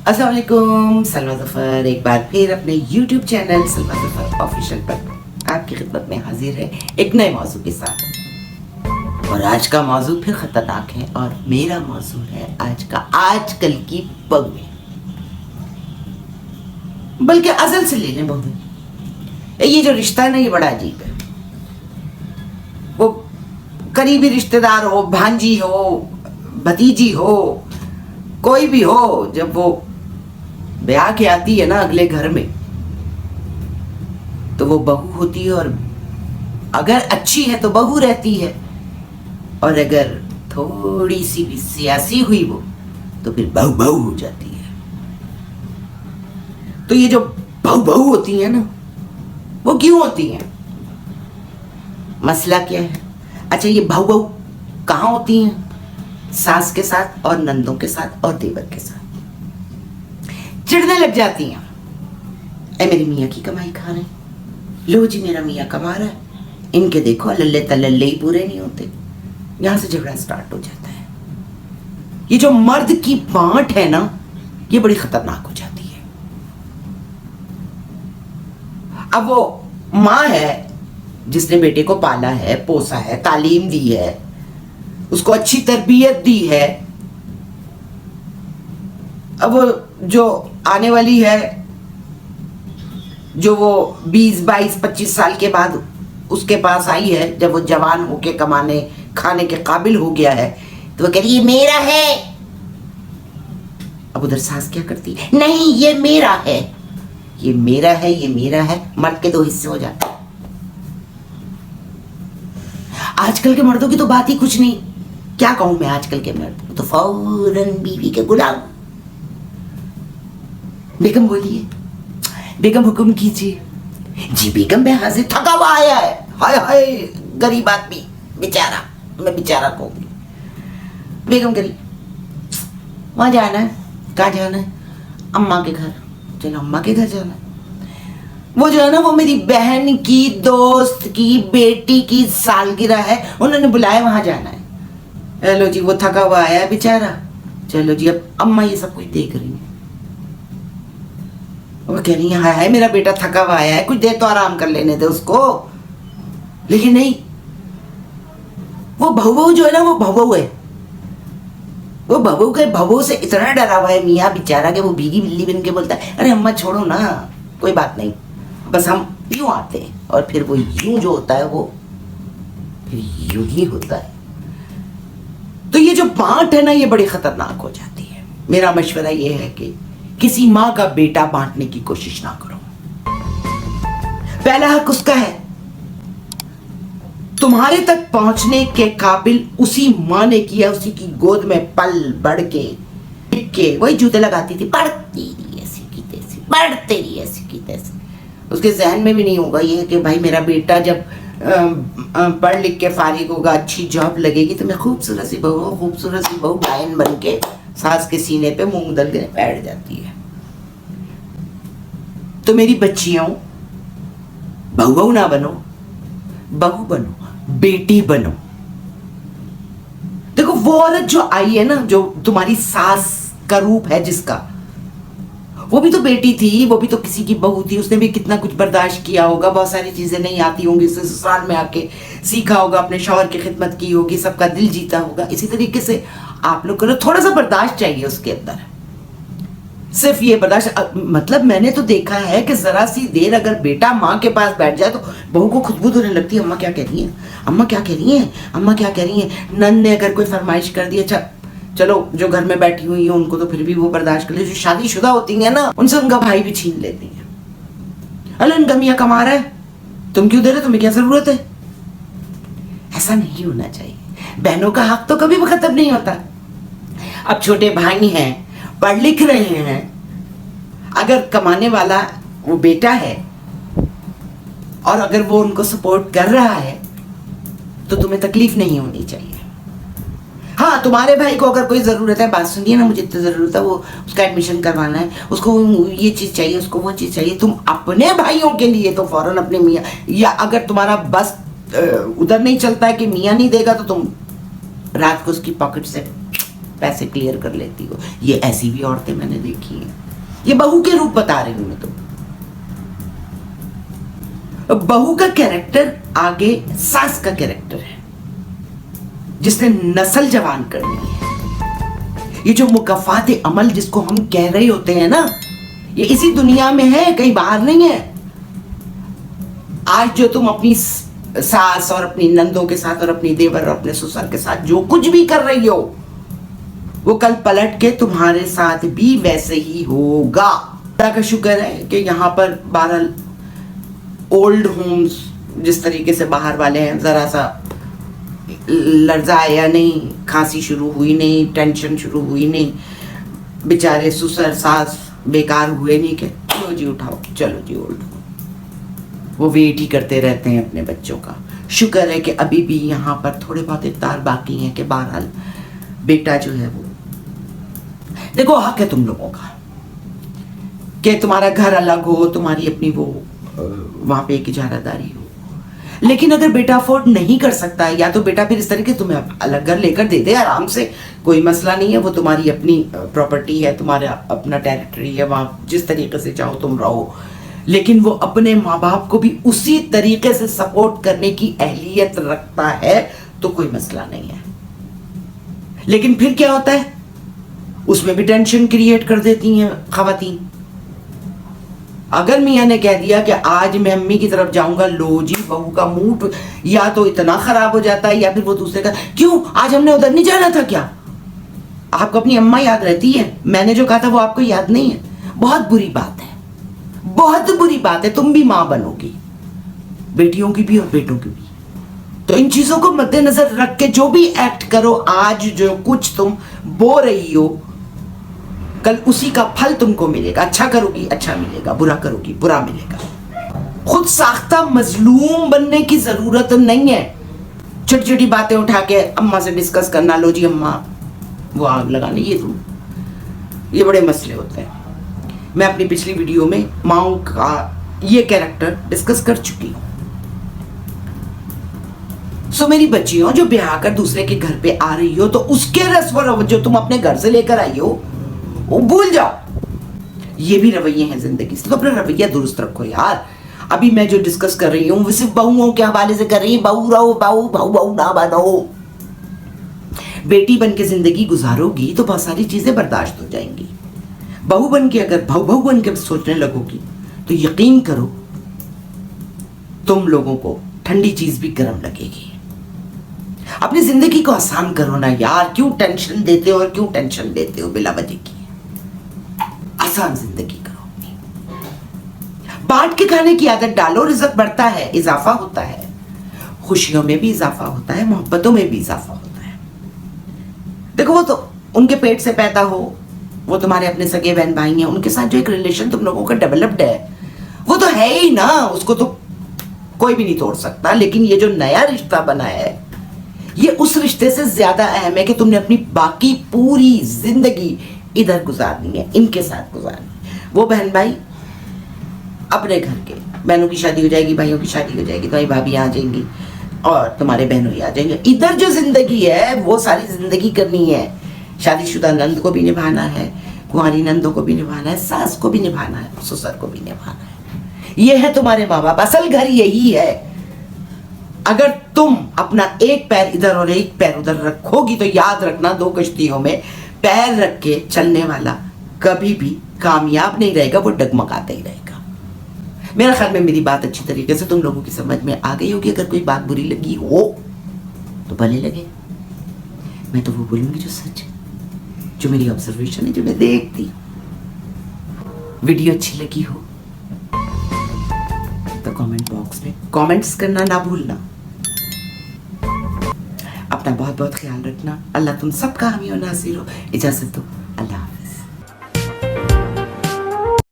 अस्सलाम वालेकुम, सलमा ज़फ़र एक बार फिर अपने YouTube channel Salma Zafar official पर आपकी खिदमत में हाजिर है एक नए मौजू के साथ। और आज का मौजू फिर ख़तरनाक है और मेरा मौजू है आज का आजकल की बहुएं, बल्कि अज़ल से लेने बहुएं। ये जो रिश्ता है ना, ये बड़ा अजीब है। वो करीबी रिश्तेदार हो, भांजी हो, भतीजी हो, कोई भी हो, जब वो ब्याह के आती है ना अगले घर में, तो वो बहू होती है। और अगर अच्छी है तो बहू रहती है, और अगर थोड़ी सी भी सियासी हुई वो, तो फिर बहू बहू हो जाती है। तो ये जो बहू बहू होती है ना, वो क्यों होती हैं? मसला क्या है? अच्छा, ये बहू बहू कहाँ होती हैं? सास के साथ और नंदों के साथ और देवर के साथ चिढ़ने लग जाती हैं। ए मेरी मियाँ की कमाई खा रहे हैं, लो जी मेरा मियाँ कमा रहा है, इनके देखो लल्ले तल्ले ही पूरे नहीं होते। यहां से झगड़ा स्टार्ट हो जाता है। ये जो मर्द की बांट है ना, ये बड़ी खतरनाक हो जाती है। अब वो माँ है जिसने बेटे को पाला है, पोसा है, तालीम दी है, उसको अच्छी तरबियत दी है। अब वो जो आने वाली है, जो वो 20, 22, 25 साल के बाद उसके पास आई है, जब वो जवान होके कमाने खाने के काबिल हो गया है, तो वो कह रही है मेरा है। अब उधर सास क्या करती है? नहीं, ये मेरा है, ये मेरा है, ये मेरा है। मर्द के दो हिस्से हो जाते हैं। आजकल के मर्दों की तो बात ही कुछ नहीं। क्या कहूं मैं आजकल के मर्द, तो फौरन बीवी के गुलाम। बेगम बोलिए, बेगम हुक्म कीजिए। जी बेगम मैं हाजिर, थका हुआ आया है। हाय हाय, गरीब आदमी बेचारा, मैं बेचारा कहूंगी। बेगम करी, वहां जाना है। कहाँ जाना है? अम्मा के घर। चलो अम्मा के घर जाना है। वो जो है ना, वो मेरी बहन की दोस्त की बेटी की सालगिरह है, उन्होंने बुलाया, वहां जाना है। हेलो जी, वो थका हुआ आया बेचारा। चलो जी, अब अम्मा ये सब कुछ देख रही है। वो कह रही है हाय हाय मेरा बेटा थका हुआ आया है, कुछ देर तो आराम कर लेने दे उसको। लेकिन नहीं, वो बहू जो है ना, वो बहू है। वो बहू के बहू से इतना डरा हुआ है मियाँ बेचारा कि वो भीगी बिल्ली बन के बोलता है अरे अम्मा छोड़ो ना, कोई बात नहीं, बस हम यूं आते हैं। और फिर वो यूं जो होता है वो फिर यूं ही होता है। तो ये जो बांट है ना, ये बड़ी खतरनाक हो जाती है। मेरा मशवरा ये है कि किसी माँ का बेटा बांटने की कोशिश ना करो। पहला हक उसका है। तुम्हारे तक पहुंचने के काबिल उसी माँ ने किया, उसी की गोद में पल बढ़ के वही जूते लगाती थी, पढ़ती रही ऐसी की तैसी, पढ़ते रही ऐसी की तैसी। उसके जहन में भी नहीं होगा ये कि भाई मेरा बेटा जब पढ़ लिख के फारिग होगा, अच्छी जॉब लगेगी, तो मैं खूबसूरत सी बहू गायन बन के सास के सीने पे मूंग दल के बैठ जाती है। तो मेरी बच्चियों, बहू ना बनो, बहू बनो, बेटी बनो। देखो वो औरत जो आई है ना, जो तुम्हारी सास का रूप है जिसका, वो भी तो बेटी थी, वो भी तो किसी की बहू थी। उसने भी कितना कुछ बर्दाश्त किया होगा, बहुत सारी चीजें नहीं आती होंगी, ससुराल में आके सीखा होगा, अपने शौहर की खिदमत की होगी, सबका दिल जीता होगा। इसी तरीके से आप लोग को थोड़ा सा बर्दाश्त चाहिए उसके अंदर। सिर्फ ये बर्दाश्त, मतलब मैंने तो देखा है कि जरा सी देर अगर बेटा माँ के पास बैठ जाए तो बहू को खुशबू होने लगती है। अम्मा क्या कह रही है, अम्मा क्या कह रही है, अम्मा क्या कह रही है। नंद ने अगर कोई फरमाइश कर दी, अच्छा चलो जो घर में बैठी हुई है उनको तो फिर भी वो बर्दाश्त कर ले, जो शादीशुदा होती है ना, उनसे उनका भाई भी छीन लेती है। अरे इनका मियाँ कमा रहा है, तुम क्यों दे रहे, तुम्हें क्या जरूरत है। ऐसा नहीं होना चाहिए। बहनों का हक तो कभी भी खत्म नहीं होता। अब छोटे भाई हैं, पढ़ लिख रहे हैं, अगर कमाने वाला वो बेटा है और अगर वो उनको सपोर्ट कर रहा है, तो तुम्हें तकलीफ नहीं होनी चाहिए। हाँ, तुम्हारे भाई को अगर कोई ज़रूरत है, बात सुनिए ना, मुझे इतनी ज़रूरत है, वो उसका एडमिशन करवाना है, उसको ये चीज़ चाहिए, उसको वो चीज़ चाहिए, तुम अपने भाइयों के लिए तो फ़ौरन अपने मियाँ, या अगर तुम्हारा बस उधर नहीं चलता है कि मियाँ नहीं देगा, तो तुम रात को उसकी पॉकेट से पैसे क्लियर कर लेती हो। ये ऐसी भी औरतें मैंने देखी हैं। ये बहू के रूप बता रही हूं मैं तो। बहू का कैरेक्टर आगे सास का कैरेक्टर है, जिसने नस्ल जवान करनी है। ये जो मुकफ़ात अमल जिसको हम कह रहे होते हैं ना, ये इसी दुनिया में है, कहीं बाहर नहीं है। आज जो तुम अपनी सास और अपनी नंदों के साथ और अपनी देवर और अपने ससुर के साथ जो कुछ भी कर रही हो, वो कल पलट के तुम्हारे साथ भी वैसे ही होगा। अल्लाह का शुक्र है कि यहाँ पर 12 ओल्ड होम्स जिस तरीके से बाहर वाले हैं, ज़रा सा लर्जा आया नहीं, खांसी शुरू हुई नहीं, टेंशन शुरू हुई नहीं, बेचारे ससुर सास बेकार हुए नहीं कि चलो जी उठाओ, चलो जी ओल्ड। वो वेट ही करते रहते हैं अपने बच्चों का। शुक्र है कि अभी भी यहाँ पर थोड़े बहुत इक़्तिदार बाकी हैं कि बहरहाल बेटा जो है वो, देखो हक है तुम लोगों का कि तुम्हारा घर अलग हो, तुम्हारी अपनी वो वहाँ पे एक इजारादारी हो। लेकिन अगर बेटा अफोर्ड नहीं कर सकता है, या तो बेटा फिर इस तरीके तुम्हें अलग घर लेकर दे दे आराम से, कोई मसला नहीं है, वो तुम्हारी अपनी प्रॉपर्टी है, तुम्हारा अपना टेरिटरी है, वहाँ जिस तरीके से चाहो तुम रहो। लेकिन वो अपने माँ बाप को भी उसी तरीके से सपोर्ट करने की अहलियत रखता है तो कोई मसला नहीं है। लेकिन फिर क्या होता है, उसमें भी टेंशन क्रिएट कर देती हैं खवातीन। अगर मियाँ ने कह दिया कि आज मैं अम्मी की तरफ जाऊंगा, लो जी बहू का मूड या तो इतना खराब हो जाता है, या फिर वो दूसरे का क्यों आज हमने उधर नहीं जाना था क्या? आपको अपनी अम्मा याद रहती है, मैंने जो कहा था वो आपको याद नहीं है। बहुत बुरी बात है, बहुत बुरी बात है। तुम भी माँ बनोगी, बेटियों की भी और बेटों की भी। तो इन चीजों को मद्देनजर रख के जो भी एक्ट करो, आज जो कुछ तुम बो रही हो, कल उसी का फल तुमको मिलेगा। अच्छा करोगी अच्छा मिलेगा, बुरा करोगी बुरा मिलेगा। खुद साख्ता मजलूम बनने की जरूरत नहीं है। छोटी छोटी बातें उठा के अम्मा से डिस्कस करना, लो जी अम्मा वो आग लगाने, ये बड़े मसले होते हैं। मैं अपनी पिछली वीडियो में माओ का ये कैरेक्टर डिस्कस कर चुकी हूं। सो मेरी बच्चियों, जो ब्याह कर दूसरे के घर पे आ रही हो, तो उसके रस्म जो तुम अपने घर से लेकर आई हो वो भूल जाओ। ये भी रवैये हैं जिंदगी से, तो अपना रवैया दुरुस्त रखो यार। अभी मैं जो डिस्कस कर रही हूँ वो सिर्फ बहुओं के हवाले से कर रही हूँ। बहू रहो, बहू ना बनो। बेटी बन के जिंदगी गुजारोगी तो बहुत सारी चीजें बर्दाश्त हो जाएंगी। बहू बन के अगर बहू बन के सोचने लगोगी तो यकीन करो तुम लोगों को ठंडी चीज भी गर्म लगेगी। अपनी जिंदगी को आसान करो ना यार, क्यों टेंशन देते हो और क्यों टेंशन देते हो बिला वजह की। आसान जिंदगी करो अपनी। बांट के खाने की आदत डालो, रिज़्क बढ़ता है, इजाफा होता है, खुशियों में भी इजाफा होता है, मोहब्बतों में भी इजाफा होता है। देखो वो तो उनके पेट से पैदा हो, वो तुम्हारे अपने सगे बहन भाई हैं, उनके साथ जो एक रिलेशन तुम लोगों का डेवलप्ड है वो तो है ही ना, उसको तो कोई भी नहीं तोड़ सकता। लेकिन ये जो नया रिश्ता बना है ये उस रिश्ते से ज्यादा अहम है कि तुमने अपनी बाकी पूरी जिंदगी इधर गुजारनी है, इनके साथ गुजारनी है। वो बहन भाई अपने घर के, बहनों की शादी हो जाएगी, भाइयों की शादी हो जाएगी, तुम्हारी भाभी आ जाएंगी और तुम्हारे बहनों आ जाएंगे। इधर जो जिंदगी है वो सारी जिंदगी करनी है। शादीशुदा नंद को भी निभाना है, कुंवारी नंदों को भी निभाना है, सास को भी निभाना है, ससुर को भी निभाना है। ये है तुम्हारे माँ बाप, असल घर यही है। अगर तुम अपना एक पैर इधर और एक पैर उधर रखोगी तो याद रखना, दो कश्तियों में पैर रख के चलने वाला कभी भी कामयाब नहीं रहेगा, वो डगमगाता ही रहेगा। मेरा ख्याल में मेरी बात अच्छी तरीके से तुम लोगों की समझ में आ गई होगी। अगर कोई बात बुरी लगी हो तो भले लगे, मैं तो वो बोलूंगी जो सच है, जो मेरी ऑब्जर्वेशन है, जो मैं देखती हूँ। वीडियो अच्छी लगी हो तो कमेंट बॉक्स में कमेंट्स करना ना भूलना। अपना बहुत बहुत ख्याल रखना। अल्लाह तुम सबका हामी और नासिर हो। इजाजत दो, अल्लाह।